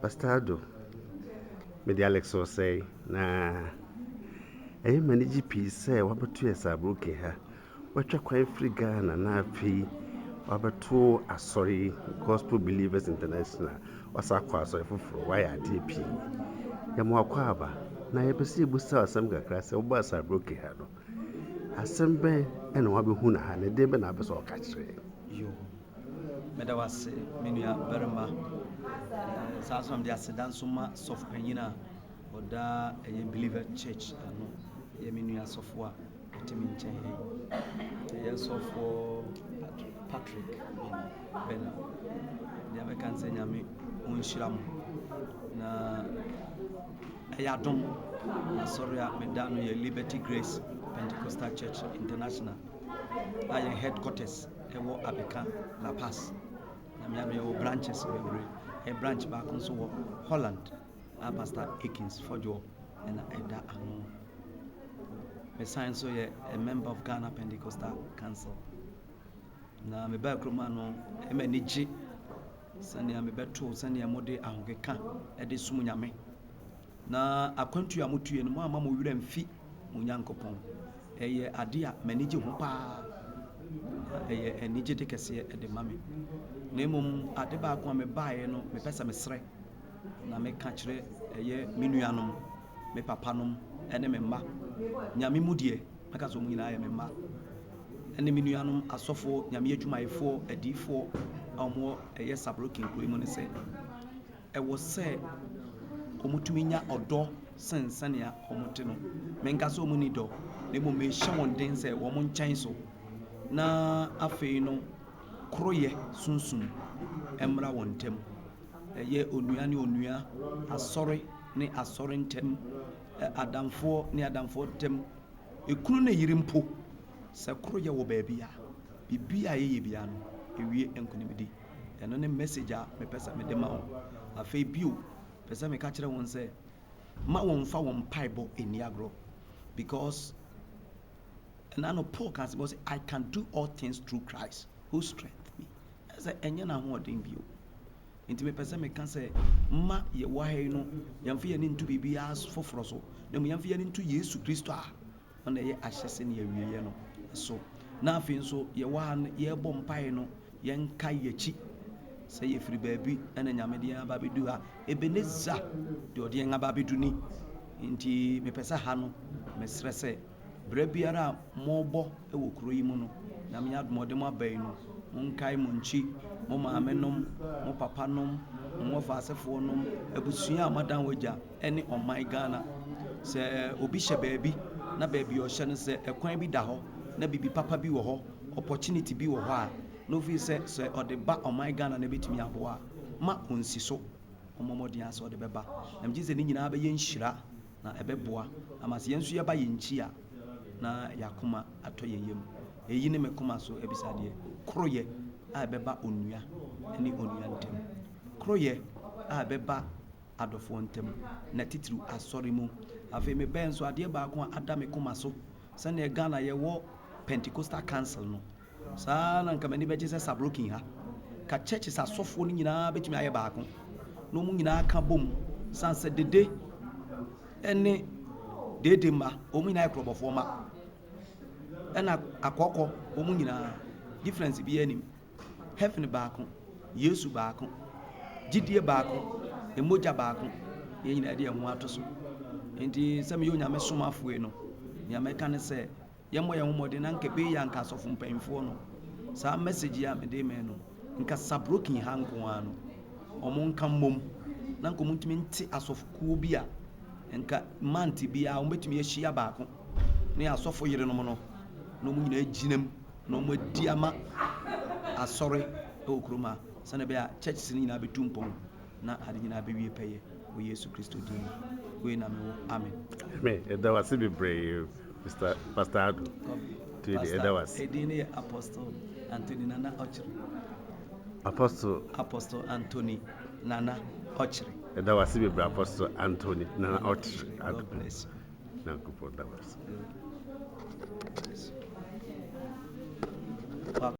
Pastor MultiLXO say na I manage peace say wabatu Saarbruecken ha watwa kwan free Ghana na afi wabatu asori Gospel Believers International wasakwa asori foforo why ade pi yamo akwaba na yebesi busa asem kakra se oba Saarbruecken ha no asem ben ena wabehu na ha ne de be na abeso ka kire yo medawase menua berma saasam de asedan soma soft panyina oda a believer church ano ye menua sofo a timi nchen ye sofo Patrick Ben ya me kan se nyame onhira mo na ayadom sorry a medano ye Liberty Grace Pentecostal Church International aye headquarters ewo Abeka La Paz na me ame branches a branch back nso wo Holland Pastor Akins Fojo and Eda Anu. Me sign so ye a member of Ghana Pentecostal Council. Na me ba kroma no e ma niji sane me beto sane amode ahokeka e de sum nyame. Na akwantu ya mutue no ama mo wura mfi mo nyankopon. Eye ade a maniji ho pa. Eye enije de kese e de mame. Na emom ade ba akwa me baaye no me pesa me sre. Na me ka kire eye menuanom me papanom ene me mma nyame mudie maka so mu nyina ye me mma ene menuanom asofo nyame adwumayefo adifo omo eye Saarbruecken kuro mu ne se e wo se omutumi nya odo sensane a omote no menka so mu ni do ne mo me hye won den se wo mo nkyɛn so na afei no kroye sunsun emra won tem eye onua ne onua asɔre ne asɔre ntem adamfo ne adamfo ntem ekunu ne yirimpo se kro ye wo baabi a bibia ye bia no ewie enkunimdi eno ne message a me pesa me de ma wo afei bio pesa me ka kire won se ma won fa won paibo eni agro because and I know Paul can say I can do all things through Christ who strengthens me as enye na ho odin bio nti me pese me kan say ma ye wahe no yamfa ye ntu bibia foforo so na mu yamfa ye ntu Yesu Kristo a ona ye ahyese ne awieye no so na afi nso ye wa ye bɔ mpae no ye nka ye chi say ye firi baabi ena nyame de aba bedu ha Ebeneza de ode en aba bedu ni nti me pese ha no me srese bra biara mo bɔ e wo kuro yi mu no na me admode mo abai no monkai mo nchi mo maamenom mo papanom mo faasefo nom abusua amadan wagya ene oman Ghana se obi hye baabi na baabi o hye no se ekwan bi da ho na bibi papa bi wo ho opportunity bi wo ho a no fi se ode ba oman Ghana na betumi aboa ma onsi so omomodi ase ode beba na mji se ni nyina ba ye nhira na ebeboa amase yensu ye ba ye nchi a na yakoma ato ye yem eyi ne mekoma so ebisade kroye a beba onua ene onua ntem kroye a beba adofo ntem na titru asori mu afi me ben so ade ba ko ada mekoma so sane Ghana ye wo Pentecostal Council no sa na nka mani beje se Saarbruecken ha ka churches asofo ni nyina betumi aye ba ko no mu nyina ka bom sanse dede ene dede ma o mu nyina ekrobofo ma ena akoko o mu nyina difference bi anim heaven baako Yesu baako gidie baako emoja baako ye nyina de ho atoso enti sɛ me yo nyame somafo no nyame ka ne sɛ yɛmmɔ yɛn homɔde na nka be ya nka asɔfo mpanyimfo no saa message ya me de me no nka Saarbruecken ha nko ano ɔmo nka mmom na nka mutumi nti asɔfo kuo bi a nka manti bi a ɔmo betumi ahyia baako ne asɔfo yere no mo no no mu nyina agyinam no mo adi ama asɔre e okroma sane be a church sin nyina betumpon na ade nyina be wie peye wo Yesu Kristo din we na me wo amen amen eda wase be brave Pastor Adu to the eda wase edin Apostle Anthony Nana Okyere. Apostle Anthony Nana Okyere. That was Apostle Anthony Nana Okyere. God bless you. Thank you for that.